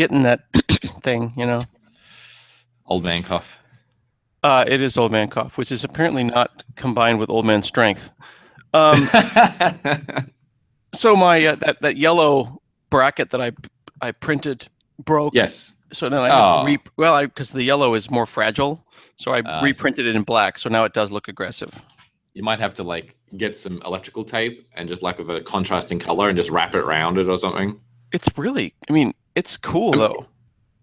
getting that thing, Old man cough. It is old man cough, which is apparently not combined with old man strength. So my that yellow bracket that I printed broke. Yes. So then I had to because the yellow is more fragile, so I reprinted it in black. So now it does look aggressive. You might have to like get some electrical tape and just like of a contrasting color and just wrap it around it or something. It's really, it's cool though.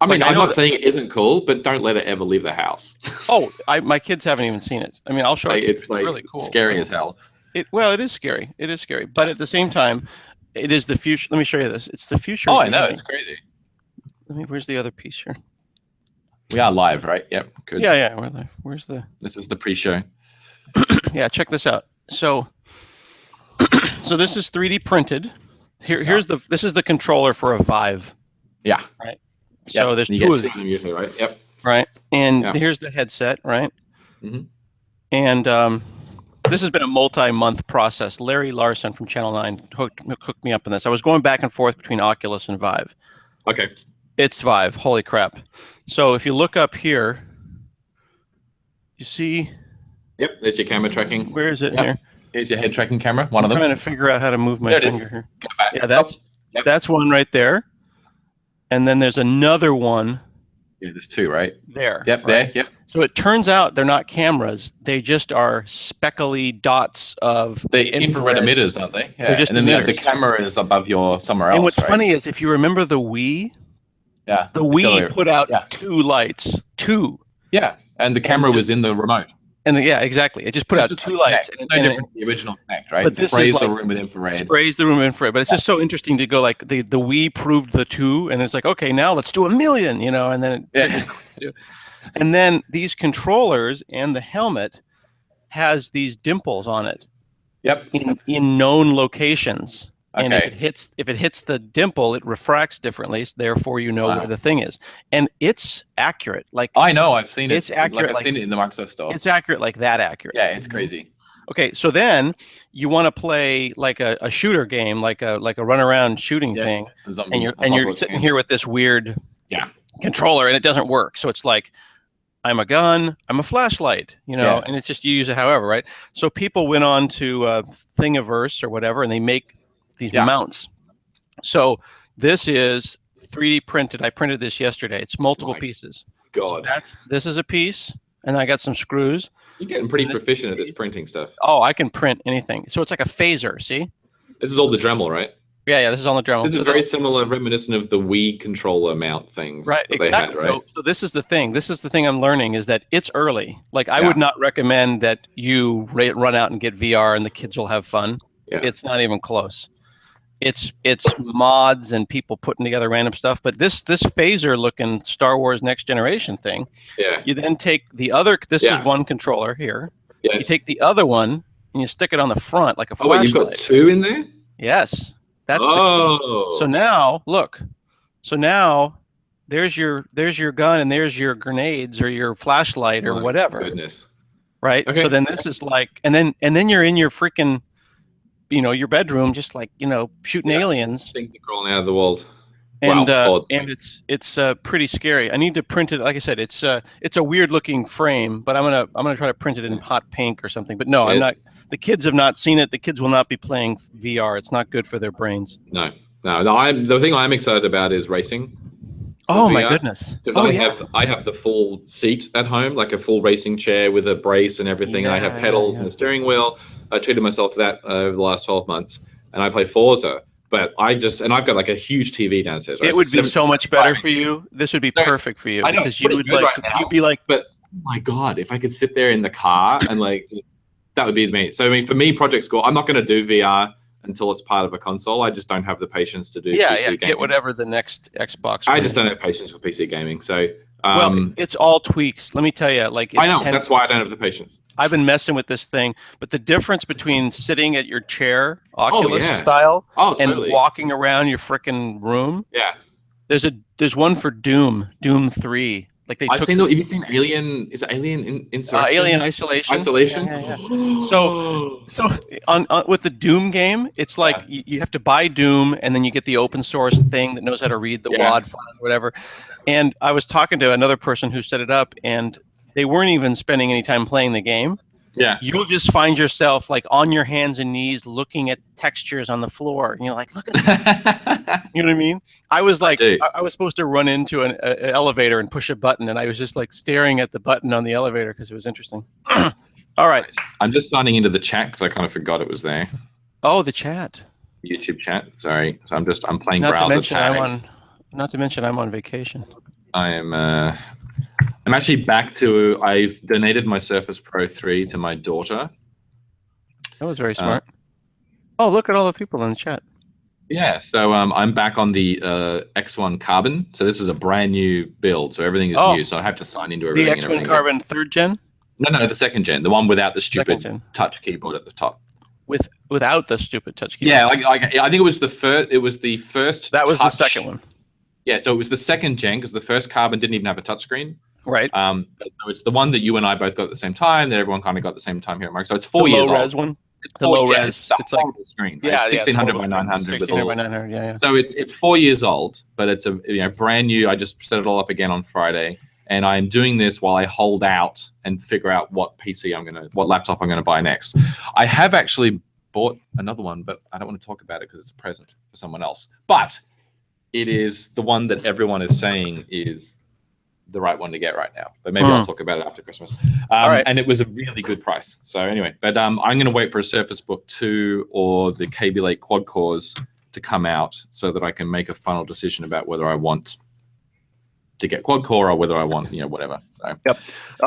I'm not saying it isn't cool, but don't let it ever leave the house. Oh, my kids haven't even seen it. I'll show it to you. It's like really cool. Scary as hell. It is scary. It is scary. But at the same time, it is the future. Let me show you this. It's the future. Oh, I know. It's crazy. Where's the other piece here? We are live, right? Yep. Good. Yeah, we're live. Where's the... This is the pre-show. Yeah, check this out. So this is 3D printed. This is the controller for a Vive. Yeah. Right. So there's two of them usually, right? Yep. Right. And here's the headset, right? Mm-hmm. And this has been a multi-month process. Larry Larson from Channel 9 hooked me up in this. I was going back and forth between Oculus and Vive. Okay. It's Vive. Holy crap. So if you look up here, you see... Yep, there's your camera tracking. Where is it here? Here's your head tracking camera, one of them. I'm trying to figure out how to move my finger here. Go back. Yeah, that's one right there. And then there's another one. Yeah, there's two, right? There. Yep, right? There, yep. So it turns out they're not cameras. They just are speckly dots of the infrared emitters, aren't they? Yeah. Just and then the camera is above your somewhere else. And what's funny is if you remember the Wii, the Wii put out two lights. Two. Yeah. And the camera was in the remote. And exactly. It just put out two lights. No different from the original Kinect, right? But this sprays is the room with infrared. Sprays the room with infrared. But it's just so interesting to go like the Wii proved the two, and it's like, okay, now let's do 1 million, and then and then these controllers and the helmet has these dimples on it. Yep. In known locations. Okay. And if it hits the dimple, it refracts differently. So therefore, where the thing is, and it's accurate. Like I know, I've seen it. It's accurate. I've seen it in the Microsoft Store. It's accurate, like that accurate. Yeah, it's crazy. Okay, so then you want to play like a shooter game, like a run around shooting thing, and you're sitting here with this weird controller, and it doesn't work. So it's like, I'm a gun, I'm a flashlight, and it's just you use it however, right? So people went on to Thingiverse or whatever, and they make these mounts. So this is 3D printed. I printed this yesterday. It's multiple pieces. God. So this is a piece, and I got some screws. You're getting pretty proficient at this printing stuff. Oh, I can print anything. So it's like a phaser, see? This is all the Dremel, right? Yeah, this is all the Dremel. This is very similar, reminiscent of the Wii controller mount things. Right, exactly. They had, right? So this is the thing. This is the thing I'm learning is that it's early. Like I would not recommend that you run out and get VR and the kids will have fun. Yeah. It's not even close. It's mods and people putting together random stuff. But this phaser looking Star Wars Next Generation thing. Yeah. You then take the other. This is one controller here. Yes. You take the other one and you stick it on the front like a flashlight. Oh, you've got two in there. Yes. That's so now look. So now there's your gun and there's your grenades or your flashlight or whatever. Goodness. Right. Okay. So then this is like, and then you're in your freaking. Your bedroom, just like shooting aliens. Things are crawling out of the walls, and it's pretty scary. I need to print it. Like I said, it's a weird looking frame, but I'm gonna try to print it in hot pink or something. But no, I'm not. The kids have not seen it. The kids will not be playing VR. It's not good for their brains. No. The thing I'm excited about is racing. Oh my goodness! Because I have the full seat at home, like a full racing chair with a brace and everything. Yeah, I have pedals and the steering wheel. I treated myself to that over the last 12 months, and I play Forza. But I've got like a huge TV downstairs. Right? It would be so much better for you. This would be perfect for you because you would you'd be like. But oh my God, if I could sit there in the car and like, that would be me. So for me, Project Score, I'm not going to do VR until it's part of a console. I just don't have the patience to do PC gaming. Get whatever the next Xbox. I just don't have patience for PC gaming. So it's all tweaks. Let me tell you, like I know that's why I don't have the patience. I've been messing with this thing, but the difference between sitting at your chair, Oculus style, and walking around your freaking room. Yeah. There's one for Doom 3. Like they I've seen. Have you seen Alien? Is it Alien Insurrection? Alien Isolation. Isolation. Yeah. So on with the Doom game, it's like you have to buy Doom, and then you get the open source thing that knows how to read the WAD file or whatever. And I was talking to another person who set it up, and they weren't even spending any time playing the game. Yeah. You'll just find yourself like on your hands and knees looking at textures on the floor. And you're like, look at that. You know what I mean? I was like, I was supposed to run into an elevator and push a button, and I was just like staring at the button on the elevator because it was interesting. All right. I'm just signing into the chat because I kind of forgot it was there. Oh, the chat. YouTube chat. Sorry. So I'm playing browser tag. Not to mention I'm on vacation. I'm actually back to, I've donated my Surface Pro 3 to my daughter. That was very smart. Oh, look at all the people in the chat. Yeah, so I'm back on the X1 Carbon. So this is a brand new build. So everything is new. So I have to sign into everything. The X1 Carbon 3rd gen? No, the 2nd gen. The one without the stupid touch keyboard at the top. Without the stupid touch keyboard? Yeah, I think it was the first. It was the first. That was the second one. Yeah, so it was the 2nd gen because the first Carbon didn't even have a touchscreen. Right. So it's the one that you and I both got at the same time, that everyone kind of got at the same time here at Mark. So it's 4 years old. Low res one. The low res. It's like screen. Right? 1600 by 900. 1600 by 900. Yeah. So it's 4 years old, but it's a brand new. I just set it all up again on Friday, and I'm doing this while I hold out and figure out what laptop I'm gonna buy next. I have actually bought another one, but I don't want to talk about it because it's a present for someone else. But it is the one that everyone is saying is the right one to get right now, but maybe I'll talk about it after Christmas. All right. And it was a really good price. So anyway, but I'm going to wait for a Surface Book 2 or the Kaby Lake quad cores to come out so that I can make a final decision about whether I want to get quad core or whether I want, whatever. So yep.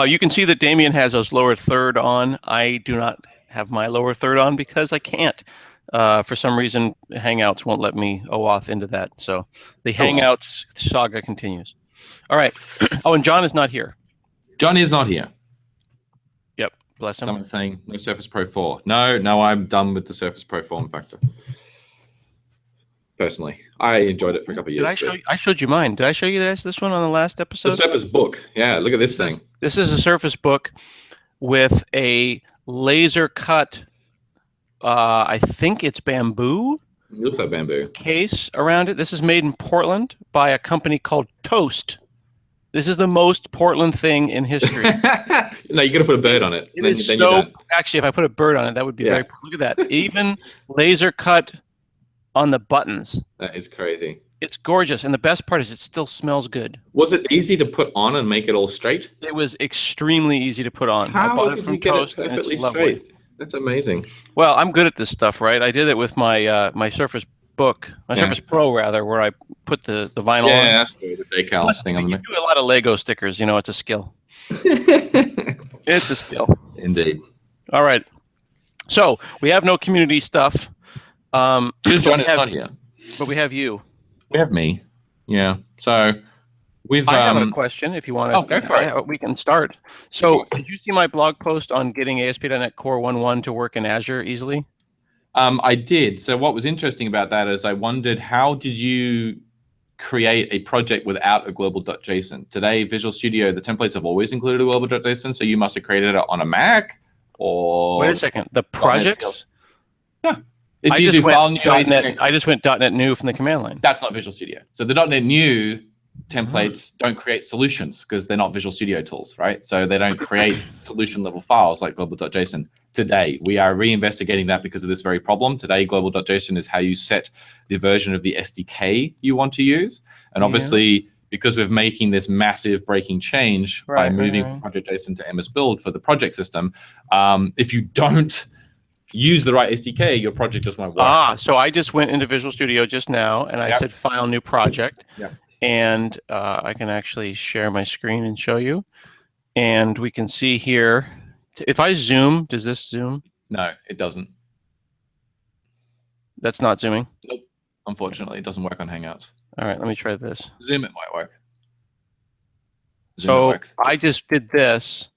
You can see that Damien has his lower third on. I do not have my lower third on because I can't. For some reason, Hangouts won't let me OAuth into that. So the Hangouts saga continues. All right. Oh, and John is not here. John is not here. Yep. Bless him. Someone's saying no Surface Pro 4. No, I'm done with the Surface Pro form factor. Personally, I enjoyed it for a couple of years. I showed you mine. Did I show you this one on the last episode? The Surface Book. Yeah, look at this thing. This is a Surface Book with a laser cut, I think it's bamboo. It looks like bamboo. Case around it. This is made in Portland by a company called Toast. This is the most Portland thing in history. No, you got to put a bird on it. Actually, if I put a bird on it, that would be very. Look at that. Even laser cut on the buttons. That is crazy. It's gorgeous, and the best part is it still smells good. Was it easy to put on and make it all straight? It was extremely easy to put on. How I bought did it from you get Toast, it perfectly and it's straight? lovely. That's amazing. Well, I'm good at this stuff, right? I did it with my my Surface Book, my Surface Pro rather, where I put the vinyl on. Yeah, that's good. The decal thing on there. You do a lot of Lego stickers, it's a skill. It's a skill. Indeed. All right. So we have no community stuff. John is not here. But we have you. We have me. Yeah. So we've. I have a question. If you want to, go for it. We can start. So, did you see my blog post on getting ASP.NET Core 1.1 to work in Azure easily? I did. So, what was interesting about that is I wondered, how did you create a project without a global.json? Today, Visual Studio, the templates have always included a global.json, so you must have created it on a Mac or. Wait a second. The projects? Yeah. If you do file new, I just went .NET New from the command line. That's not Visual Studio. So the .NET New templates don't create solutions because they're not Visual Studio tools, right? So they don't create solution level files like global.json. Today, we are reinvestigating that because of this very problem. Today, global.json is how you set the version of the SDK you want to use. And obviously, because we're making this massive breaking change by moving from Project.json to MS Build for the project system, if you don't use the right SDK, your project just won't work. So I just went into Visual Studio just now, and I said File, New Project. And I can actually share my screen and show you. And we can see here, if I zoom, does this zoom? No, it doesn't. That's not zooming? Nope. Unfortunately, it doesn't work on Hangouts. All right, let me try this. Zoom, it might work. So I just did this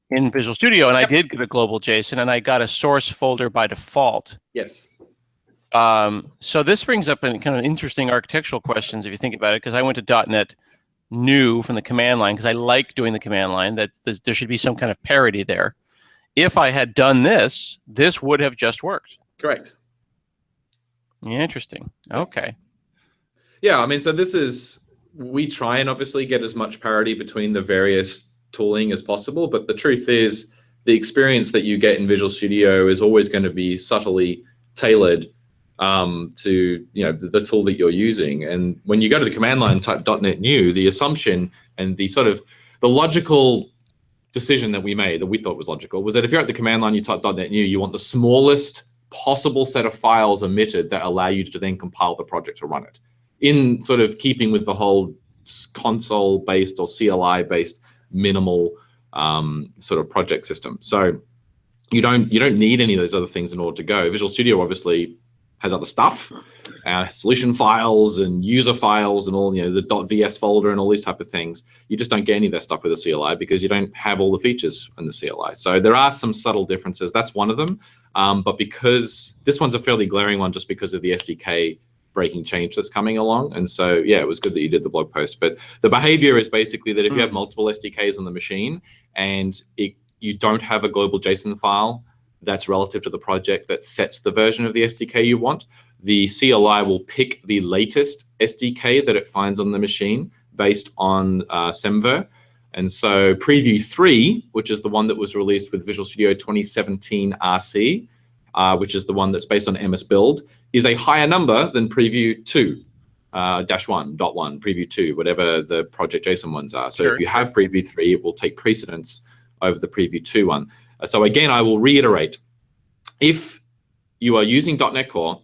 in Visual Studio, and I did get a global JSON, and I got a source folder by default. Yes. So this brings up kind of interesting architectural questions if you think about it, because I went to .NET new from the command line, because I like doing the command line, that there should be some kind of parity there. If I had done this, this would have just worked. Correct. Interesting. Okay. Yeah, I mean, so we try and obviously get as much parity between the various tooling as possible, but the truth is the experience that you get in Visual Studio is always going to be subtly tailored to the tool that you're using. And when you go to the command line, type .NET New, the assumption and the logical decision that we made, that we thought was logical, was that if you're at the command line, you type .NET New, you want the smallest possible set of files emitted that allow you to then compile the project to run it, in sort of keeping with the whole console-based or CLI-based minimal sort of project system. So you don't need any of those other things in order to go. Visual Studio obviously has other stuff, solution files and user files and all, the .vs folder and all these type of things. You just don't get any of that stuff with a CLI because you don't have all the features in the CLI. So there are some subtle differences. That's one of them. But because this one's a fairly glaring one, just because of the SDK breaking change that's coming along. And so, yeah, it was good that you did the blog post. But the behavior is basically that if you have multiple SDKs on the machine and you don't have a global JSON file that's relative to the project that sets the version of the SDK you want, the CLI will pick the latest SDK that it finds on the machine based on Semver. And so Preview 3, which is the one that was released with Visual Studio 2017 RC, which is the one that's based on MS Build, is a higher number than Preview 2, -1.1, Preview 2, whatever the project JSON ones are. So if you have Preview 3, it will take precedence over the Preview 2 one. So again, I will reiterate, if you are using .NET Core,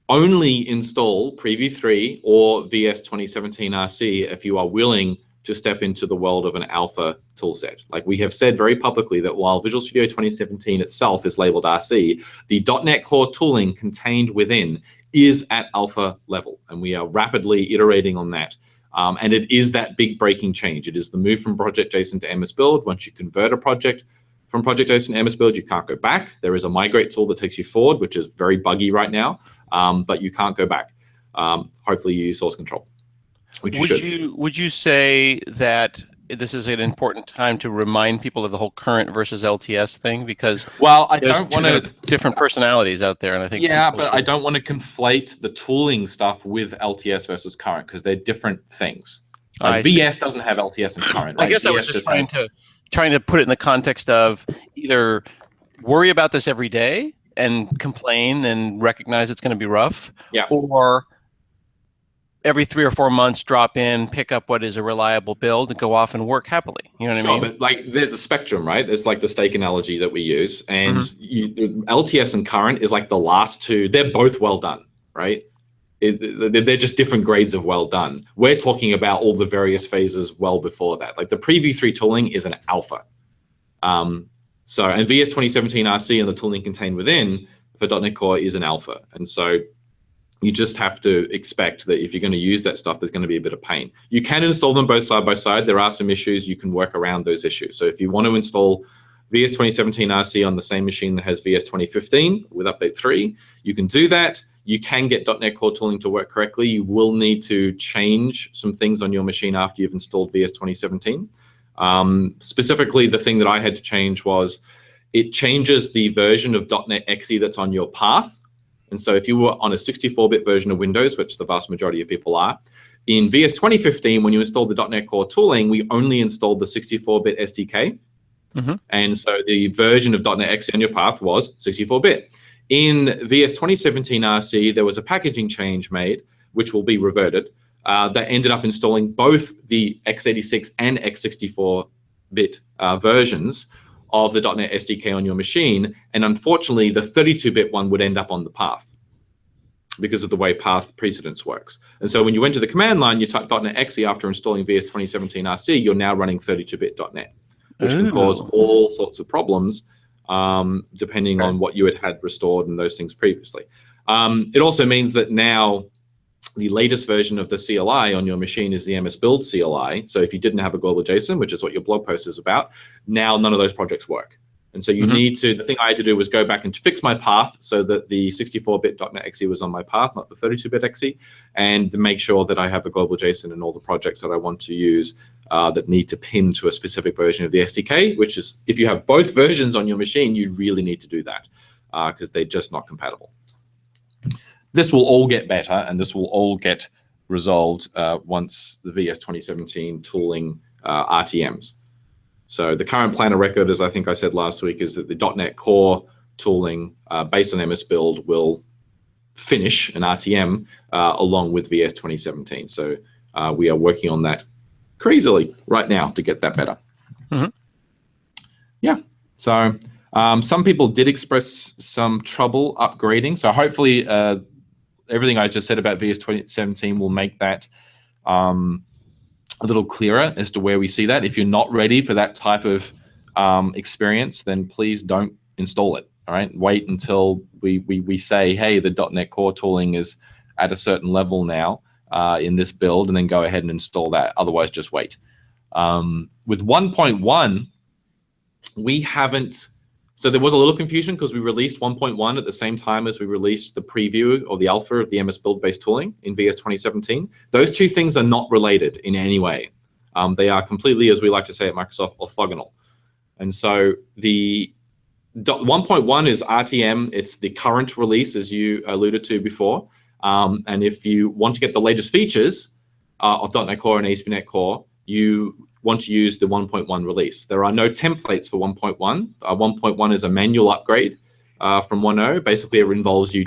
only install Preview 3 or VS 2017 RC if you are willing to step into the world of an alpha toolset. Like we have said very publicly that while Visual Studio 2017 itself is labeled RC, the .NET Core tooling contained within is at alpha level, and we are rapidly iterating on that. And it is that big breaking change. It is the move from Project JSON to MS Build. Once you convert a project from Project JSON to MS Build, you can't go back. There is a migrate tool that takes you forward, which is very buggy right now, but you can't go back. Hopefully you use source control. Would you say that this is an important time to remind people of the whole current versus LTS thing? Because I don't want to different personalities out there, and I think but I don't want to conflate the tooling stuff with LTS versus current because they're different things. VS doesn't have LTS and current. I guess I was just trying to put it in the context of either worry about this every day and complain and recognize it's going to be rough, or every 3 or 4 months, drop in, pick up what is a reliable build, and go off and work happily. You know what I mean? But like, there's a spectrum, right? There's like the steak analogy that we use, and LTS and current is like the last two. They're both well done, right? They're just different grades of well done. We're talking about all the various phases well before that. Like the Preview 3 tooling is an alpha. And VS 2017 RC and the tooling contained within for .NET Core is an alpha. And so you just have to expect that if you're going to use that stuff, there's going to be a bit of pain. You can install them both side by side. There are some issues. You can work around those issues. So if you want to install VS 2017 RC on the same machine that has VS 2015 with update 3, you can do that. You can get .NET Core tooling to work correctly. You will need to change some things on your machine after you've installed VS 2017. Specifically, the thing that I had to change was it changes the version of .NET XE that's on your path. And so if you were on a 64-bit version of Windows, which the vast majority of people are, in VS 2015, when you installed the .NET Core tooling, we only installed the 64-bit SDK. And so the version of .NET XE on your path was 64-bit. In VS 2017 RC, there was a packaging change made, which will be reverted, that ended up installing both the x86 and x64-bit versions of the .NET SDK on your machine. And unfortunately, the 32-bit one would end up on the path because of the way path precedence works. And so when you went to the command line, you type .NET XE after installing VS 2017 RC, you're now running 32-bit .NET, which can cause all sorts of problems depending on what you had restored and those things previously. It also means that now the latest version of the CLI on your machine is the MS Build CLI. So if you didn't have a global JSON, which is what your blog post is about, now none of those projects work. And so you need to, the thing I had to do was go back and fix my path so that the 64-bit .NET XE was on my path, not the 32-bit XE, and make sure that I have a global JSON in all the projects that I want to use that need to pin to a specific version of the SDK, which is, if you have both versions on your machine, you really need to do that because they're just not compatible. This will all get better, and this will all get resolved once the VS 2017 tooling RTMs. So the current plan of record, as I think I said last week, is that the .NET Core tooling based on MS Build will finish an RTM along with VS 2017. So we are working on that crazily right now to get that better. Yeah. So some people did express some trouble upgrading. So hopefully everything I just said about VS 2017 will make that a little clearer as to where we see that. If you're not ready for that type of experience, then please don't install it. All right, wait until we say, hey, the .NET Core tooling is at a certain level now in this build, and then go ahead and install that. Otherwise, just wait. With 1.1, we haven't. So there was a little confusion because we released 1.1 at the same time as we released the preview or the alpha of the MS Build-based tooling in VS 2017. Those two things are not related in any way. They are completely, as we like to say at Microsoft, orthogonal. And so the 1.1 is RTM. It's the current release, as you alluded to before. And if you want to get the latest features of .NET Core and ASP.NET Core, you want to use the 1.1 release. There are no templates for 1.1. 1.1 is a manual upgrade from 1.0. Basically, it involves you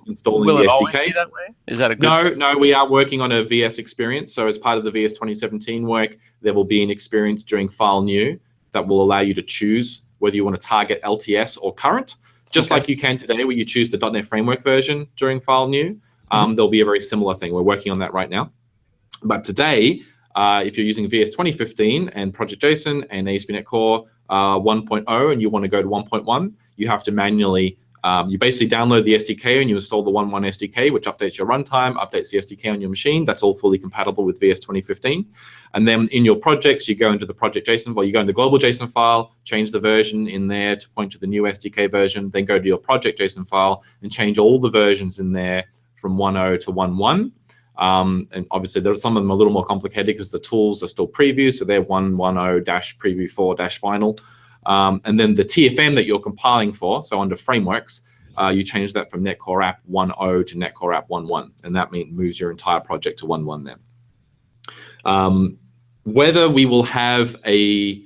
installing Will the it SDK. always be that way? Is that a good No, we are working on a VS experience. So as part of the VS 2017 work, there will be an experience during File New that will allow you to choose whether you want to target LTS or current, just like you can today where you choose the .NET Framework version during File New. There'll be a very similar thing. We're working on that right now. But today, if you're using VS 2015 and Project JSON and ASP.NET Core 1.0 and you want to go to 1.1, you have to manually, you basically download the SDK and you install the 1.1 SDK, which updates your runtime, updates the SDK on your machine. That's all fully compatible with VS 2015. And then in your projects, you go into the Project JSON, well, you go in the global JSON file, change the version in there to point to the new SDK version, then go to your Project JSON file and change all the versions in there from 1.0 to 1.1. And obviously, there are some of them a little more complicated because the tools are still preview, so they're 1.10-preview 4-final. And then the TFM that you're compiling for, so under frameworks, you change that from NetCore App 1.0 to NetCore App 1.1, and that moves your entire project to 1.1 then. Whether we will have a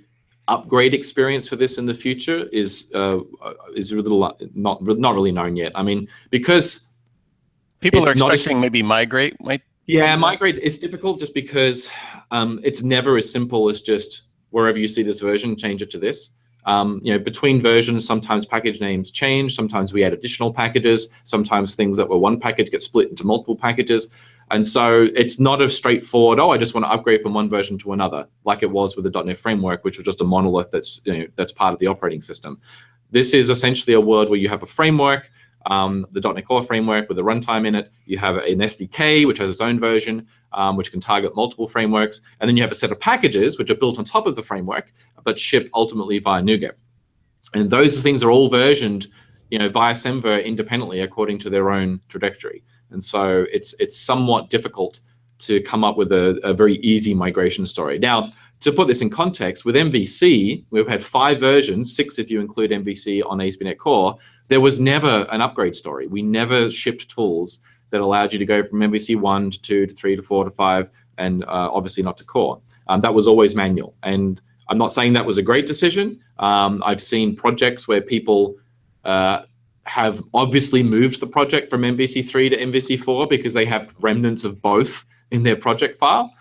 upgrade experience for this in the future is a little not really known yet. I mean, because people are expecting maybe migrate might. Yeah, migrate. It's difficult just because it's never as simple as just wherever you see this version, change it to this. Between versions, sometimes package names change. Sometimes we add additional packages. Sometimes things that were one package get split into multiple packages. And so it's not as straightforward, I just want to upgrade from one version to another, like it was with the .NET Framework, which was just a monolith that's part of the operating system. This is essentially a world where you have a framework, the .NET Core framework with a runtime in it. You have an SDK, which has its own version, which can target multiple frameworks. And then you have a set of packages, which are built on top of the framework, but ship ultimately via NuGet. And those things are all versioned via Semver independently according to their own trajectory. And so it's somewhat difficult to come up with a very easy migration story. Now, to put this in context, with MVC, we've had 5 versions, 6 if you include MVC on ASP.NET Core. There was never an upgrade story. We never shipped tools that allowed you to go from MVC 1 to 2 to 3 to 4 to 5, and obviously not to Core. That was always manual. And I'm not saying that was a great decision. I've seen projects where people have obviously moved the project from MVC3 to MVC4 because they have remnants of both in their project file.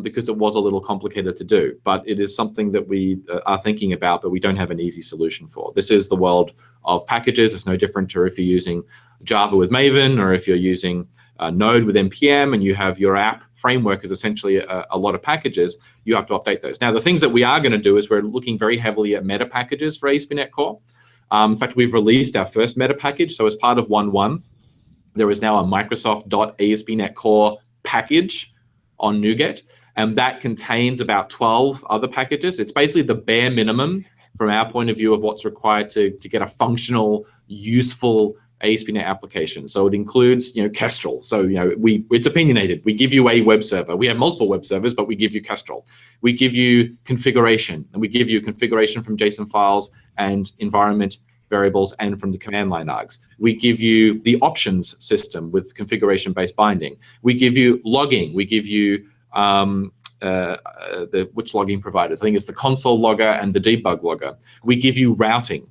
Because it was a little complicated to do. But it is something that we are thinking about, but we don't have an easy solution for. This is the world of packages. It's no different to if you're using Java with Maven, or if you're using Node with NPM, and you have your app framework is essentially a lot of packages. You have to update those. Now, the things that we are going to do is we're looking very heavily at meta packages for ASP.NET Core. In fact, we've released our first meta package. So as part of 1.1, there is now a Microsoft.ASP.NET Core package on NuGet, and that contains about 12 other packages. It's basically the bare minimum from our point of view of what's required to get a functional, useful ASP.NET application. So it includes, Kestrel. So, it's opinionated. We give you a web server. We have multiple web servers, but we give you Kestrel. We give you configuration, and we give you configuration from JSON files and environment variables and from the command line args. We give you the options system with configuration-based binding. We give you logging. We give you which logging providers? I think it's the console logger and the debug logger. We give you routing,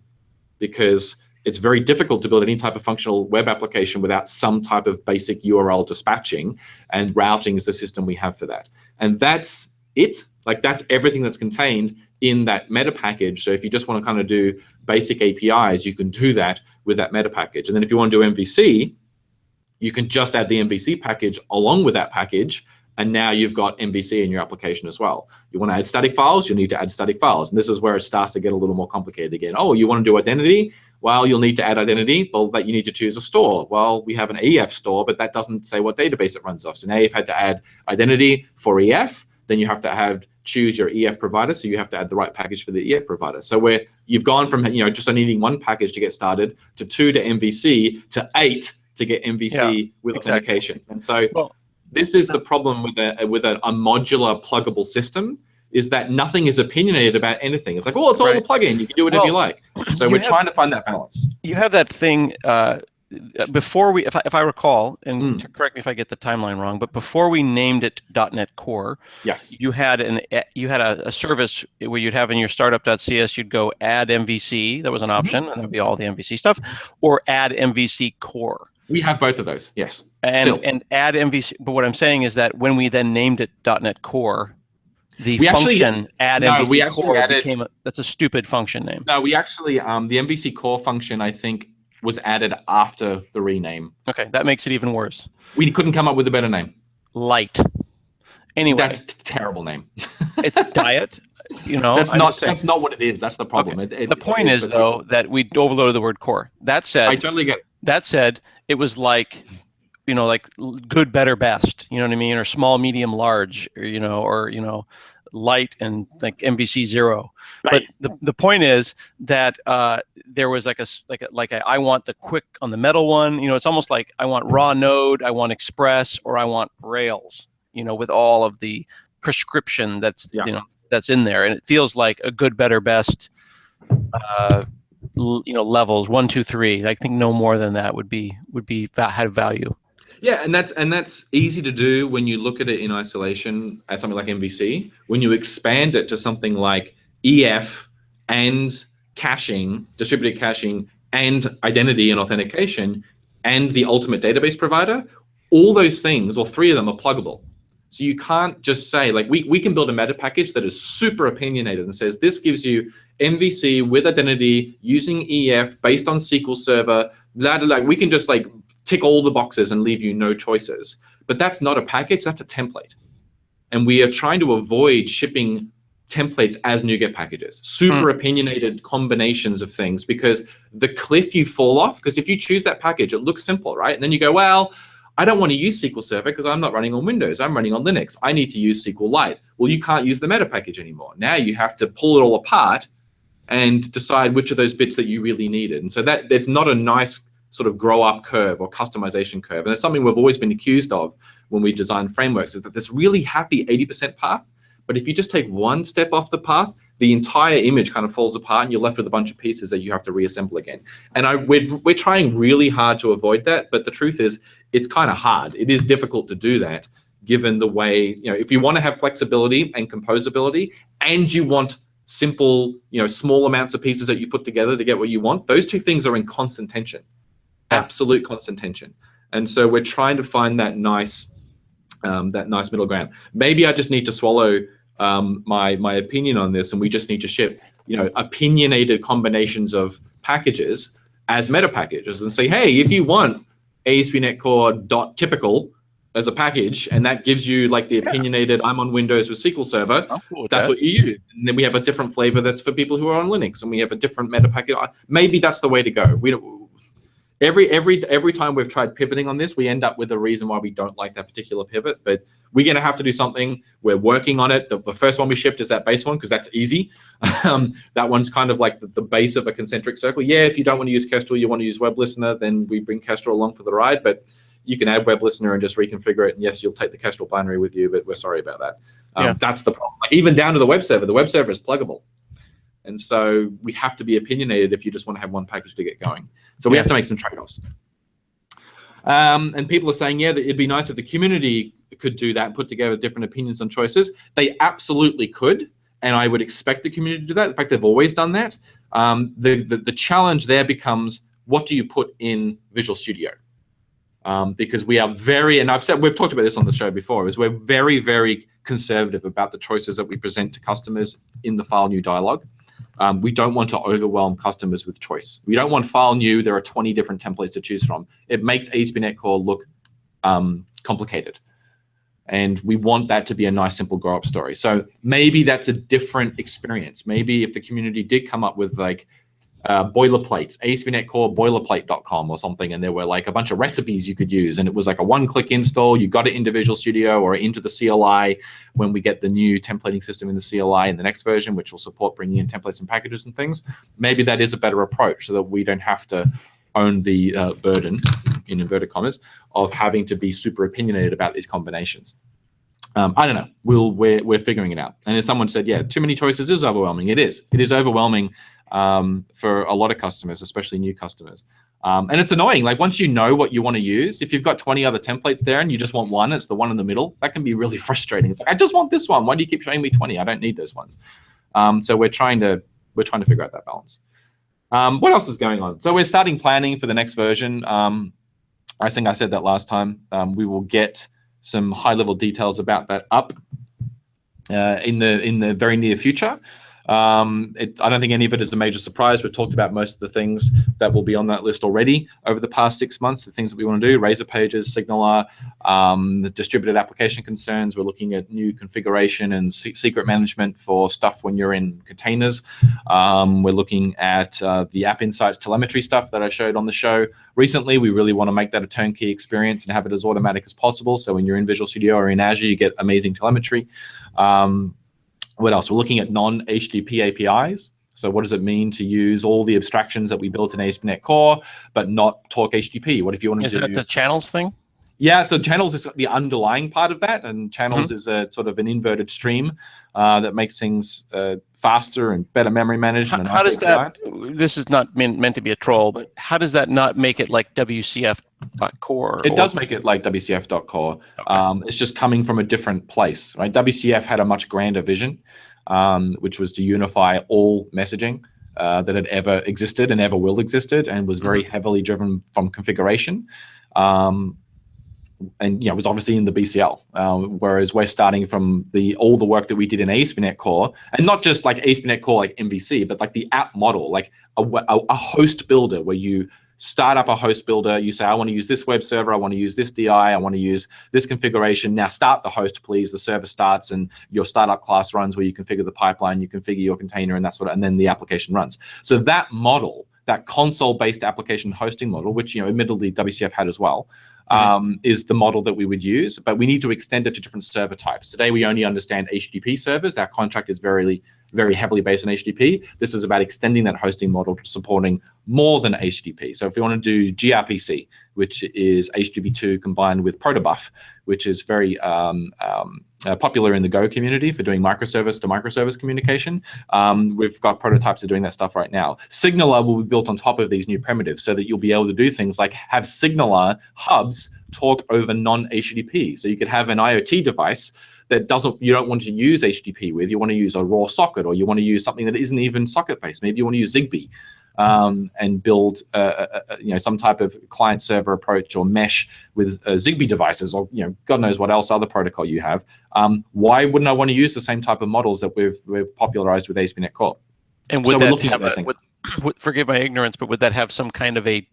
because it's very difficult to build any type of functional web application without some type of basic URL dispatching, and routing is the system we have for that. And that's it. Like, that's everything that's contained in that meta package. So if you just want to kind of do basic APIs, you can do that with that meta package. And then if you want to do MVC, you can just add the MVC package along with that package, and now you've got MVC in your application as well. You want to add static files, you'll need to add static files. And this is where it starts to get a little more complicated again. Oh, you want to do identity? Well, you'll need to add identity. Well, that you need to choose a store. Well, we have an EF store, but that doesn't say what database it runs off. So now you've had to add identity for EF. Then you have to choose your EF provider. So you have to add the right package for the EF provider. So where you've gone from just needing one package to get started, to 2 to MVC, to 8 to get MVC with authentication. And so this is the problem with a modular pluggable system, is that nothing is opinionated about anything. It's like, it's all a plugin. You can do whatever you like. So we're trying to find that balance. You have that thing before we, if I recall, and correct me if I get the timeline wrong, but before we named it .NET Core, yes, you had a service where you'd have in your startup.cs, you'd go add MVC. That was an option, and that'd be all the MVC stuff, or add MVC Core. We have both of those, yes. And add MVC. But what I'm saying is that when we then named it .NET Core, the function add MVC Core became that's a stupid function name. No, we actually the MVC Core function, I think, was added after the rename. Okay, that makes it even worse. We couldn't come up with a better name. Light. Anyway, that's a terrible name. It's Diet. That's not what it is. That's the problem. Okay. The point is, though, that we overloaded the word core. That said, I totally get it. That said, it was like, like good, better, best. You know what I mean? Or small, medium, large. Or light and like MVC 0. Right. But the point is that there was like a I want the quick on the metal one. It's almost like I want raw node, I want Express, or I want Rails. With all of the prescription that's that's in there, and it feels like a good, better, best. Levels 1, 2, 3. I think no more than that would have value. Yeah, and that's easy to do when you look at it in isolation at something like MVC. When you expand it to something like EF and caching, distributed caching, and identity and authentication, and the ultimate database provider, all those things, or 3 of them, are pluggable. So you can't just say, like, we can build a meta package that is super opinionated and says this gives you MVC with identity using EF based on SQL Server, blah, blah, blah. We can just like tick all the boxes and leave you no choices. But that's not a package, that's a template. And we are trying to avoid shipping templates as NuGet packages, super opinionated combinations of things, because the cliff you fall off, because if you choose that package, it looks simple, right? And then you go, well, I don't want to use SQL Server because I'm not running on Windows. I'm running on Linux. I need to use SQLite. Well, you can't use the meta package anymore. Now you have to pull it all apart and decide which of those bits that you really needed. And so that's not a nice sort of grow up curve or customization curve. And it's something we've always been accused of when we design frameworks, is that this really happy 80% path. But if you just take one step off the path, the entire image kind of falls apart and you're left with a bunch of pieces that you have to reassemble again. And we're trying really hard to avoid that. But the truth is, it's kind of hard. It is difficult to do that, given the way, if you want to have flexibility and composability, and you want simple, small amounts of pieces that you put together to get what you want, those two things are in constant tension, absolute constant tension. And so we're trying to find that nice middle ground. Maybe I just need to swallow my opinion on this, and we just need to ship, opinionated combinations of packages as meta packages and say, hey, if you want ASP.NET Core .typical as a package, and that gives you like the opinionated, I'm on Windows with SQL Server, that's what you use. And then we have a different flavor that's for people who are on Linux, and we have a different meta package. Maybe that's the way to go. every time we've tried pivoting on this, we end up with a reason why we don't like that particular pivot. But we're going to have to do something. We're working on it. The first one we shipped is that base one because that's easy. That one's kind of like the base of a concentric circle. Yeah, if you don't want to use Kestrel, you want to use Web Listener, then we bring Kestrel along for the ride. But you can add Web Listener and just reconfigure it. And yes, you'll take the Kestrel binary with you, but we're sorry about that. That's the problem. Like, even down to the web server. The web server is pluggable. And so we have to be opinionated if you just want to have one package to get going. So we have to make some trade-offs. And people are saying, yeah, that it'd be nice if the community could do that and put together different opinions on choices. They absolutely could. And I would expect the community to do that. In fact, they've always done that. The challenge there becomes, what do you put in Visual Studio? Because we are very, and we've talked about this on the show before, is we're very, very conservative about the choices that we present to customers in the file new dialog. We don't want to overwhelm customers with choice. We don't want file new. There are 20 different templates to choose from. It makes ASP.NET Core look complicated. And we want that to be a nice, simple grow-up story. So maybe that's a different experience. Maybe if the community did come up with like boilerplate, ASP.NET Core boilerplate.com or something, and there were like a bunch of recipes you could use, and it was like a one-click install. You got it into Visual Studio or into the CLI when we get the new templating system in the CLI in the next version, which will support bringing in templates and packages and things. Maybe that is a better approach so that we don't have to own the burden, in inverted commas, of having to be super opinionated about these combinations. I don't know. We're figuring it out. And as someone said, yeah, too many choices is overwhelming. It is. It is overwhelming for a lot of customers, especially new customers. And it's annoying. Like, once you know what you want to use, if you've got 20 other templates there and you just want one, it's the one in the middle, that can be really frustrating. It's like, I just want this one. Why do you keep showing me 20? I don't need those ones. So we're trying to figure out that balance. What else is going on? So we're starting planning for the next version. I think I said that last time. We will get some high-level details about that up in the very near future. I don't think any of it is a major surprise. We've talked about most of the things that will be on that list already over the past 6 months, the things that we want to do: Razor Pages, Signaler, the distributed application concerns. We're looking at new configuration and secret management for stuff when you're in containers. We're looking at the App Insights telemetry stuff that I showed on the show recently. We really want to make that a turnkey experience and have it as automatic as possible. So when you're in Visual Studio or in Azure, you get amazing telemetry. What else? We're looking at non-HTTP APIs. So what does it mean to use all the abstractions that we built in ASP.NET Core, but not talk HTTP? What if you want to do... Is that the channels thing? Yeah, so channels is the underlying part of that, and channels is a sort of an inverted stream that makes things faster and better memory managed. How does that, this is not meant to be a troll, but how does that not make it like WCF.core? It does make it like WCF.core. Okay. It's just coming from a different place, right? WCF had a much grander vision, which was to unify all messaging that had ever existed and ever will existed, and was very heavily driven from configuration. And it was obviously in the BCL, whereas we're starting from all the work that we did in ASP.NET Core, and not just like ASP.NET Core like MVC, but like the app model, like a host builder, where you start up a host builder. You say, I want to use this web server, I want to use this DI, I want to use this configuration. Now start the host, please. The server starts, and your startup class runs, where you configure the pipeline, you configure your container, and that sort of, and then the application runs. So that model, that console-based application hosting model, which admittedly WCF had as well, is the model that we would use, but we need to extend it to different server types. Today, we only understand HTTP servers. Our contract is very, very heavily based on HTTP. This is about extending that hosting model to supporting more than HTTP. So if we want to do gRPC, which is HTTP2 combined with protobuf, which is very popular in the Go community for doing microservice to microservice communication. We've got prototypes of doing that stuff right now. Signaler will be built on top of these new primitives so that you'll be able to do things like have Signaler hubs talk over non-HTTP. So you could have an IoT device that you don't want to use HTTP with. You want to use a raw socket, or you want to use something that isn't even socket-based. Maybe you want to use Zigbee. And build some type of client server approach or mesh with Zigbee devices, or God knows what else other protocol you have. Why wouldn't I want to use the same type of models that we've popularized with ASP.NET Core? And would that have forgive my ignorance, but would that have some kind of a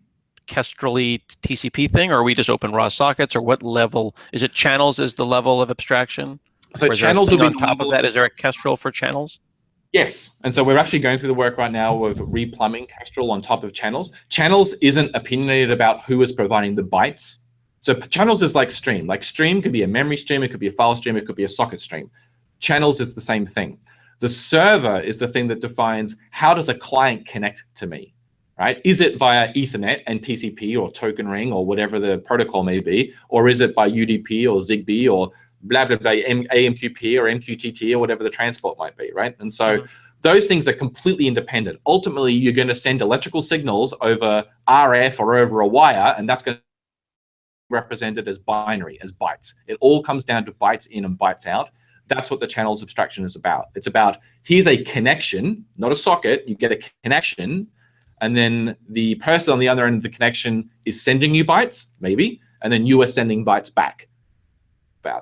Kestrel-y TCP thing, or are we just open raw sockets, or what level is it? Channels is the level of abstraction. So channels will be on top of that. Is there a Kestrel for channels? Yes, and so we're actually going through the work right now of replumbing Kestrel on top of channels. Channels isn't opinionated about who is providing the bytes. So channels is like stream. Like stream could be a memory stream, it could be a file stream, it could be a socket stream. Channels is the same thing. The server is the thing that defines how does a client connect to me, right? Is it via Ethernet and TCP or token ring or whatever the protocol may be, or is it by UDP or Zigbee or blah, blah, blah, AMQP or MQTT or whatever the transport might be, right? And so those things are completely independent. Ultimately, you're going to send electrical signals over RF or over a wire, and that's going to be represented as binary, as bytes. It all comes down to bytes in and bytes out. That's what the channels abstraction is about. It's about, here's a connection, not a socket. You get a connection, and then the person on the other end of the connection is sending you bytes, maybe, and then you are sending bytes back.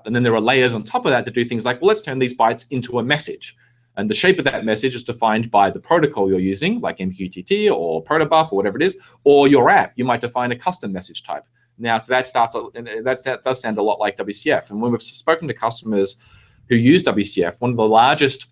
And then there are layers on top of that do things like, well, let's turn these bytes into a message. And the shape of that message is defined by the protocol you're using, like MQTT or protobuf or whatever it is, or your app. You might define a custom message type. Now, so that does sound a lot like WCF. And when we've spoken to customers who use WCF, one of the largest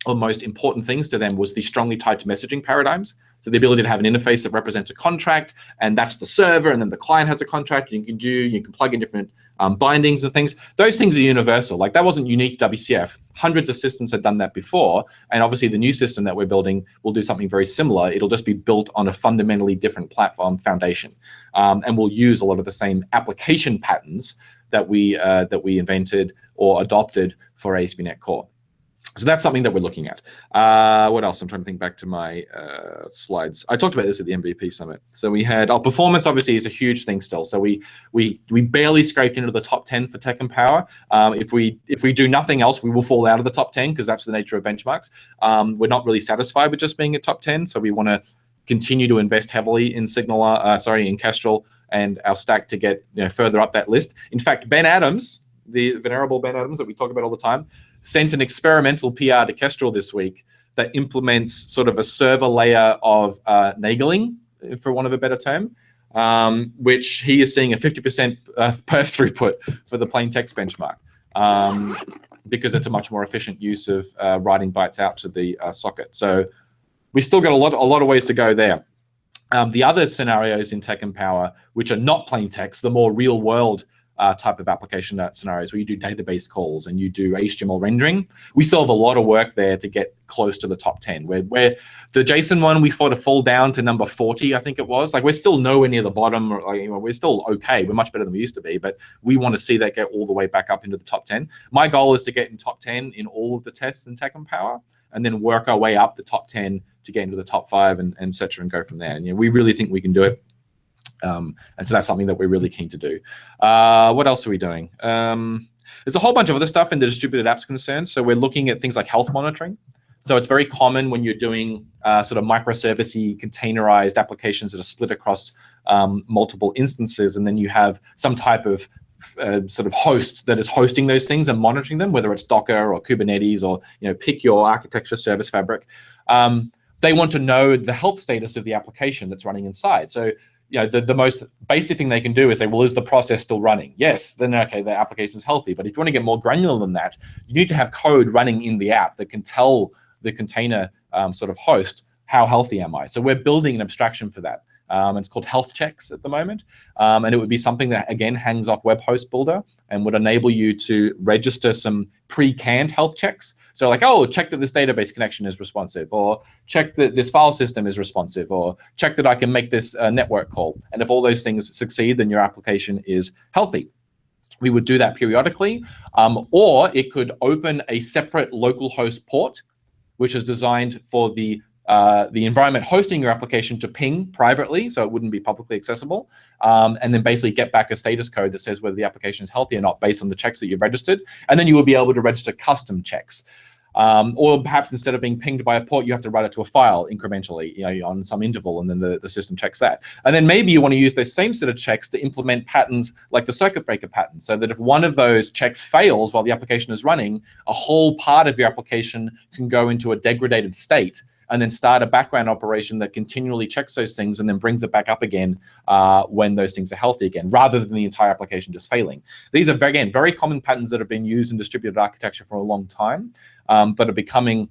or most important things to them was the strongly typed messaging paradigms. So the ability to have an interface that represents a contract, and that's the server, and then the client has a contract, and you can plug in different bindings and things. Those things are universal. Like, that wasn't unique to WCF. Hundreds of systems had done that before, and obviously the new system that we're building will do something very similar. It'll just be built on a fundamentally different platform foundation, and we'll use a lot of the same application patterns that we invented or adopted for ASP.NET Core. So that's something that we're looking at. What else? I'm trying to think back to my slides. I talked about this at the MVP Summit. So we had our performance, obviously, is a huge thing still. So we barely scraped into the top 10 for Tech and Power. If we do nothing else, we will fall out of the top 10 because that's the nature of benchmarks. We're not really satisfied with just being at top 10. So we want to continue to invest heavily in in Kestrel and our stack to get further up that list. In fact, Ben Adams, the venerable Ben Adams that we talk about all the time, sent an experimental PR to Kestrel this week that implements sort of a server layer of nagling, for want of a better term, which he is seeing a 50% perf throughput for the plain text benchmark, because it's a much more efficient use of writing bytes out to the socket. So we still got a lot of ways to go there. The other scenarios in Tech and Power, which are not plain text, the more real world type of application scenarios where you do database calls and you do HTML rendering, we still have a lot of work there to get close to the top 10. Where the JSON one, we sort of fall down to number 40, I think it was. Like, we're still nowhere near the bottom. We're still okay. We're much better than we used to be, but we want to see that get all the way back up into the top 10. My goal is to get in top 10 in all of the tests in Tech and Power, and then work our way up the top 10 to get into the top 5 and et cetera, and go from there. And we really think we can do it. And so that's something that we're really keen to do. What else are we doing? There's a whole bunch of other stuff in the distributed apps concern. So we're looking at things like health monitoring. So it's very common when you're doing sort of microservice-y containerized applications that are split across multiple instances, and then you have some type of sort of host that is hosting those things and monitoring them, whether it's Docker or Kubernetes or pick your architecture service fabric. They want to know the health status of the application that's running inside. So the most basic thing they can do is say, well, is the process still running? Yes, then okay, the application is healthy. But if you want to get more granular than that, you need to have code running in the app that can tell the container sort of host, how healthy am I? So we're building an abstraction for that. It's called health checks at the moment. And it would be something that, again, hangs off Web Host Builder and would enable you to register some pre-canned health checks. So like, oh, check that this database connection is responsive, or check that this file system is responsive, or check that I can make this network call. And if all those things succeed, then your application is healthy. We would do that periodically, or it could open a separate local host port, which is designed for the environment hosting your application to ping privately, so it wouldn't be publicly accessible, and then basically get back a status code that says whether the application is healthy or not based on the checks that you've registered. And then you will be able to register custom checks. Or perhaps instead of being pinged by a port, you have to write it to a file incrementally, on some interval, and then the system checks that. And then maybe you want to use those same set of checks to implement patterns like the circuit breaker pattern, so that if one of those checks fails while the application is running, a whole part of your application can go into a degraded state. and then start a background operation that continually checks those things and then brings it back up again when those things are healthy again, rather than the entire application just failing. These are, very common patterns that have been used in distributed architecture for a long time, but are becoming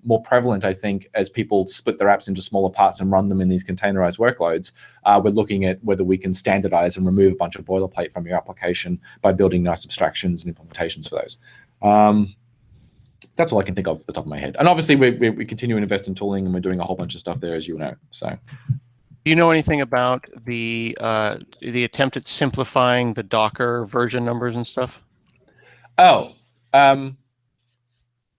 more prevalent, I think, as people split their apps into smaller parts and run them in these containerized workloads. We're looking at whether we can standardize and remove a bunch of boilerplate from your application by building nice abstractions and implementations for those. That's all I can think of off the top of my head. And obviously, we continue to invest in tooling, and we're doing a whole bunch of stuff there, as you know. So, do you know anything about the attempt at simplifying the Docker version numbers and stuff? Oh.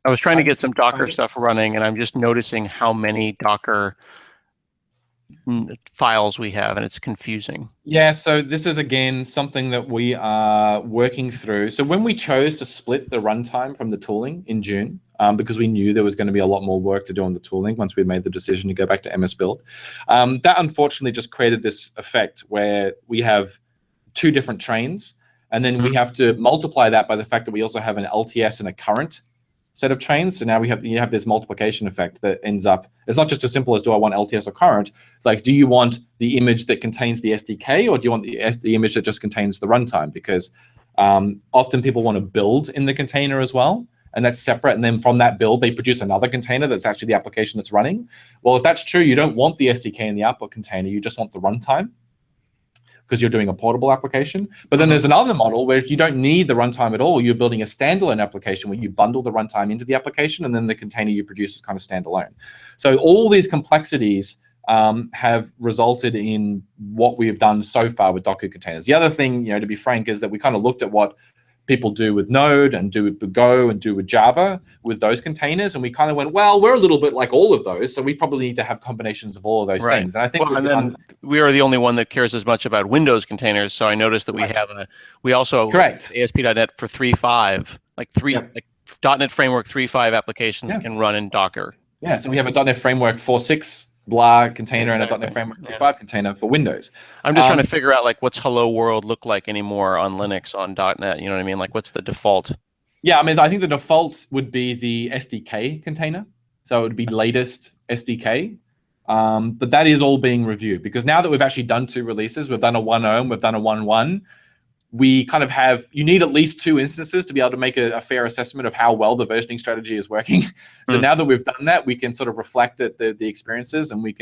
I was trying to get some Docker stuff running, and I'm just noticing how many Docker files we have, and it's confusing. Yeah, so this is, again, something that we are working through. So when we chose to split the runtime from the tooling in June, because we knew there was going to be a lot more work to do on the tooling once we made the decision to go back to MS Build, that unfortunately just created this effect where we have two different trains, and then we have to multiply that by the fact that we also have an LTS and a current set of trains. So now you have this multiplication effect that ends up, it's not just as simple as, do I want LTS or current? It's like, do you want the image that contains the SDK, or do you want the image that just contains the runtime? Because often people want to build in the container as well, and that's separate. And then from that build, they produce another container that's actually the application that's running. Well, if that's true, you don't want the SDK in the output container, you just want the runtime, because you're doing a portable application. But then there's another model where you don't need the runtime at all. You're building a standalone application where you bundle the runtime into the application, and then the container you produce is kind of standalone. So all these complexities have resulted in what we have done so far with Docker containers. The other thing, to be frank, is that we kind of looked at what people do with Node and do with Go and do with Java with those containers, and we kind of went, well, we're a little bit like all of those, so we probably need to have combinations of all of those things. And I think we are the only one that cares as much about Windows containers. So I noticed that we also ASP.NET for 3.5, like .NET Framework 3.5 applications can run in Docker. Yeah, so we have a .NET Framework 4.6 blah container and a .NET Framework 5 container for Windows. I'm just trying to figure out what's Hello World look like anymore on Linux on .NET. You know what I mean? What's the default? Yeah, I mean, I think the default would be the SDK container. So it would be latest SDK. But that is all being reviewed, because now that we've actually done 2 releases, we've done a 1.0 and we've done a 1.1, we kind of have, you need at least 2 instances to be able to make a fair assessment of how well the versioning strategy is working. So now that we've done that, we can sort of reflect the experiences, and we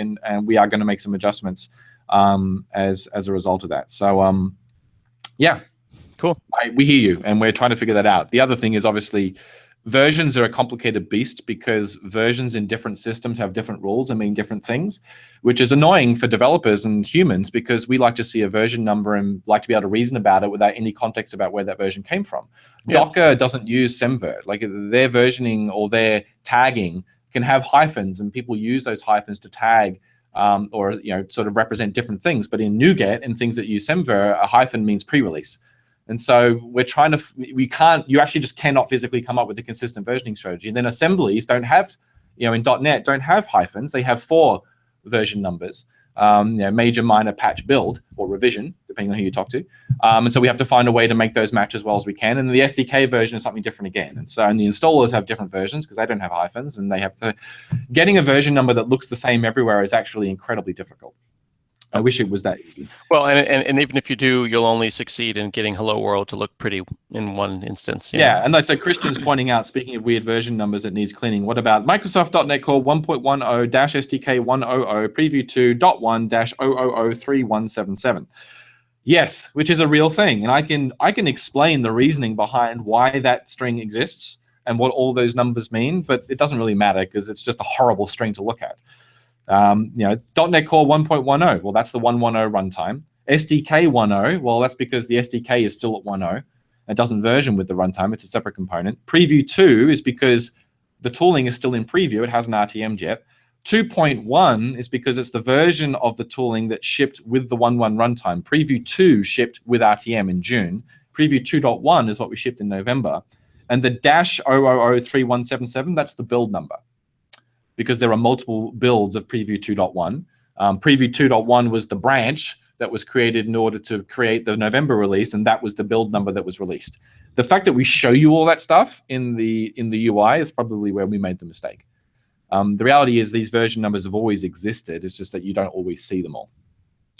are going to make some adjustments as a result of that. So yeah, cool. We hear you, and we're trying to figure that out. The other thing is, obviously, versions are a complicated beast, because versions in different systems have different rules and mean different things, which is annoying for developers and humans, because we like to see a version number and like to be able to reason about it without any context about where that version came from. Docker doesn't use semvert. Their versioning or their tagging can have hyphens, and people use those hyphens to tag or sort of represent different things. But in NuGet and things that use semver, a hyphen means pre-release. And so we're trying to, you actually just cannot physically come up with a consistent versioning strategy. And then assemblies don't have, in .NET, don't have hyphens. They have 4 version numbers, major, minor, patch, build, or revision, depending on who you talk to. And so we have to find a way to make those match as well as we can. And the SDK version is something different again. And the installers have different versions because they don't have hyphens, and they have to, getting a version number that looks the same everywhere is actually incredibly difficult. I wish it was that easy. Well, and even if you do, you'll only succeed in getting Hello World to look pretty in one instance. Yeah, and so Christian's pointing out, speaking of weird version numbers that needs cleaning, what about Microsoft.NET Core 1.10-SDK 100 preview 2.1-0003177? Yes, which is a real thing, and I can explain the reasoning behind why that string exists and what all those numbers mean, but it doesn't really matter because it's just a horrible string to look at. .NET Core 1.10, well, that's the 1.10 runtime. SDK 1.0, well, that's because the SDK is still at 1.0. It doesn't version with the runtime. It's a separate component. Preview 2 is because the tooling is still in preview. It hasn't RTM'd yet. 2.1 is because it's the version of the tooling that shipped with the 1.1 runtime. Preview 2 shipped with RTM in June. Preview 2.1 is what we shipped in November. And the -0003177, that's the build number, because there are multiple builds of Preview 2.1. Preview 2.1 was the branch that was created in order to create the November release, and that was the build number that was released. The fact that we show you all that stuff in the UI is probably where we made the mistake. The reality is these version numbers have always existed. It's just that you don't always see them all.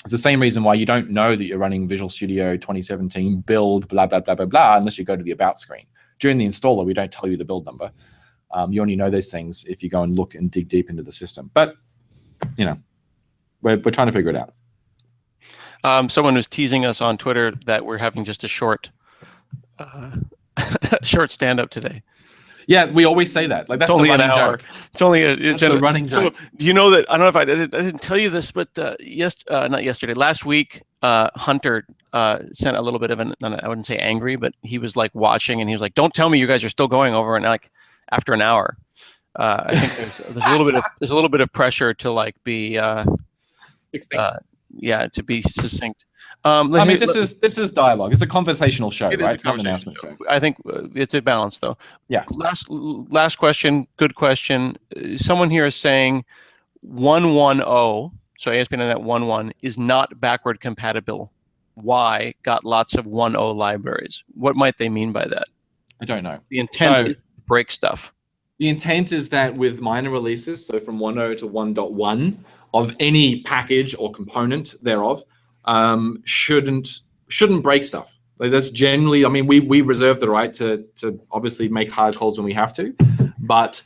It's the same reason why you don't know that you're running Visual Studio 2017 build blah, blah, blah, blah, blah, unless you go to the About screen. During the installer, we don't tell you the build number. You only know those things if you go and look and dig deep into the system. But, you know, we're trying to figure it out. Someone was teasing us on Twitter that we're having just a short short stand-up today. Yeah, we always say that. Like, that's only an hour. Joke. It's only a running joke. So, do you know that? I don't know if I didn't tell you this, but not yesterday, last week, Hunter sent a little bit of I wouldn't say angry, but he was like watching, and he was like, "Don't tell me you guys are still going over." And like after an hour, I think there's a little bit of pressure to like be to be succinct. I mean, this is dialogue. It's a conversational show, right? It's not an announcement show. I think it's a balance, though. Yeah. Last question. Good question. Someone here is saying 110. So ASP.NET 1.1 is not backward compatible. Why? Got lots of 1.0 libraries. What might they mean by that? I don't know. The intent is to break stuff. The intent is that with minor releases, so from 1.0 to 1.1 of any package or component thereof, shouldn't break stuff. Like, that's generally, I mean, we reserve the right to obviously make hard calls when we have to, but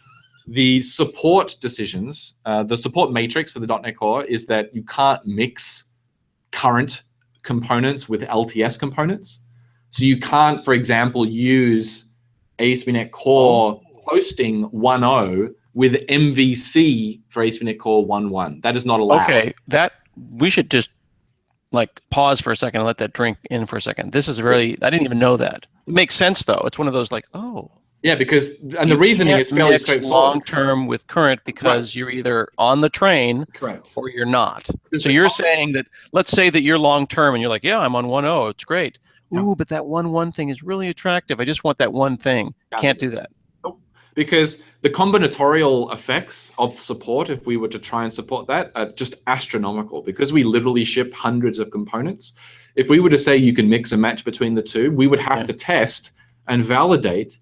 the support decisions, the support matrix for the .NET Core is that you can't mix current components with LTS components. So you can't, for example, use ASP.NET Core hosting 1.0 with MVC for ASP.NET Core 1.1. That is not allowed. Okay, we should just like pause for a second and let that drink in for a second. This is really, I didn't even know that. It makes sense though. It's one of those like, yeah, because the reasoning is fairly straightforward. Long-term with current because you're either on the train or you're not. So you're saying that, let's say that you're long-term and you're like, yeah, I'm on 1.0, it's great. Ooh, but that 1.1 thing is really attractive. I just want that one thing. Can't do that. Because the combinatorial effects of support, if we were to try and support that, are just astronomical. Because we literally ship hundreds of components. If we were to say you can mix and match between the two, we would have to test and validate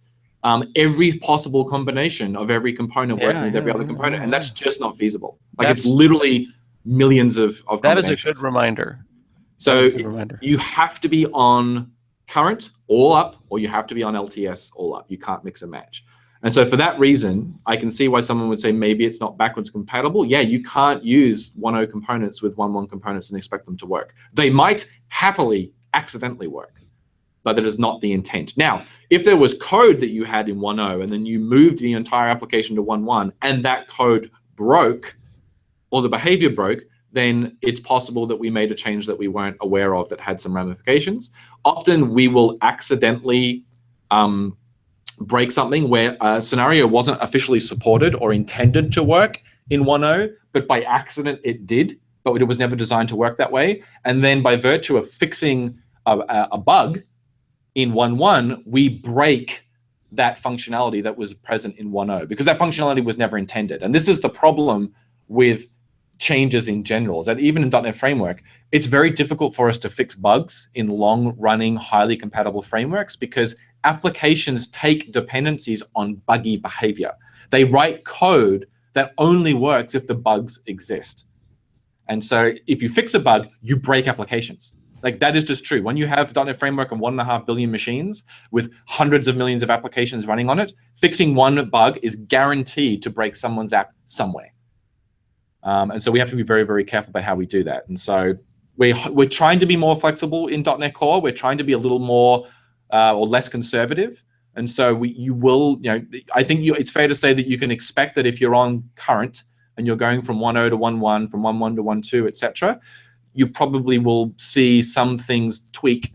every possible combination of every component working with every other component. And that's just not feasible. Like, it's literally millions of combinations. That is a good reminder. So you have to be on current all up, or you have to be on LTS all up. You can't mix and match. And so for that reason, I can see why someone would say maybe it's not backwards compatible. Yeah, you can't use 1.0 components with 1.1 components and expect them to work. They might happily accidentally work, but that is not the intent. Now, if there was code that you had in 1.0 and then you moved the entire application to 1.1 and that code broke or the behavior broke, then it's possible that we made a change that we weren't aware of that had some ramifications. Often we will accidentally break something where a scenario wasn't officially supported or intended to work in 1.0, but by accident it did, but it was never designed to work that way. And then by virtue of fixing a bug in 1.1, we break that functionality that was present in 1.0 because that functionality was never intended. And this is the problem with changes in general, is that even in .NET Framework, it's very difficult for us to fix bugs in long-running, highly compatible frameworks because applications take dependencies on buggy behavior. They write code that only works if the bugs exist. And so if you fix a bug, you break applications. Like, that is just true. When you have .NET Framework and 1.5 billion machines with hundreds of millions of applications running on it, fixing one bug is guaranteed to break someone's app somewhere. And so we have to be very, very careful about how we do that. And so we're trying to be more flexible in .NET Core. We're trying to be a little more or less conservative. And so you will, I think it's fair to say that you can expect that if you're on current and you're going from 1.0 to 1.1, from 1.1 to 1.2, etc., you probably will see some things tweak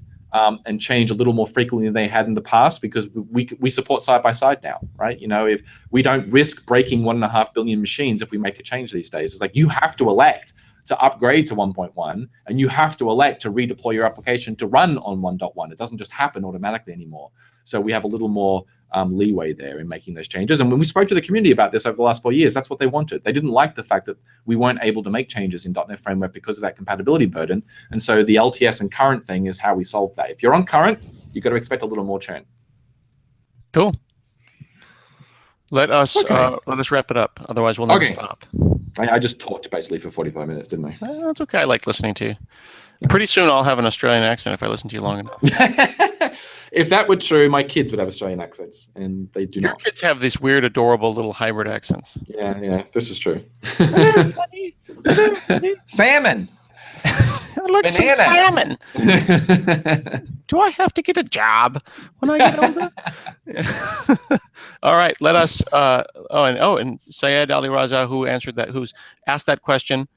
and change a little more frequently than they had in the past because we support side-by-side now, right? If we don't risk breaking 1.5 billion machines if we make a change these days. It's like you have to elect to upgrade to 1.1 and you have to elect to redeploy your application to run on 1.1. It doesn't just happen automatically anymore. So we have a little more leeway there in making those changes. And when we spoke to the community about this over the last 4 years, that's what they wanted. They didn't like the fact that we weren't able to make changes in .NET Framework because of that compatibility burden. And so the LTS and current thing is how we solve that. If you're on current, you've got to expect a little more churn. Cool. Let us wrap it up. Otherwise, we'll never stop. I just talked basically for 45 minutes, didn't I? That's okay. I like listening to you. Pretty soon, I'll have an Australian accent if I listen to you long enough. If that were true, my kids would have Australian accents, and they do not. Your kids have these weird, adorable little hybrid accents. Yeah, this is true. Salmon. I like some salmon. Do I have to get a job when I get older? All right, let us. And Syed Ali Raza, who's asked that question,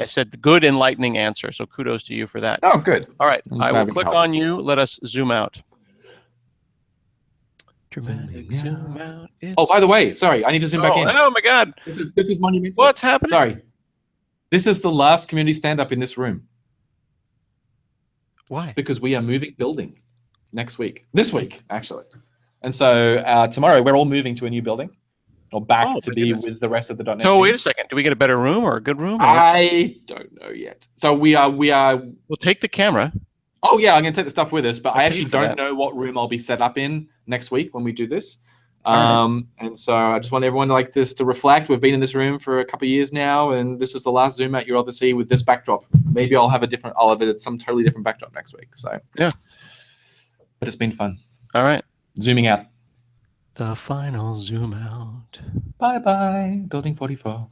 said the good, enlightening answer. So kudos to you for that. Oh, good. All right, I will click on you. Let us zoom out. Dramatic zoom out. Oh, by the way, sorry, I need to zoom back in. Oh my God, this is monumental. What's happening? Sorry. This is the last community stand-up in this room. Why? Because we are moving building this week, actually. And so tomorrow we're all moving to a new building, or back to be with the rest of the .NET team. Wait a second. Do we get a better room or a good room? I don't know yet. So we'll take the camera. Oh yeah, I'm going to take the stuff with us, but I actually don't know what room I'll be set up in next week when we do this. And so I just want everyone like this to reflect. We've been in this room for a couple of years now, and this is the last Zoom out you'll ever see with this backdrop. Maybe I'll have some totally different backdrop next week. So yeah, but it's been fun. All right, zooming out. The final zoom out. Bye bye, building 44.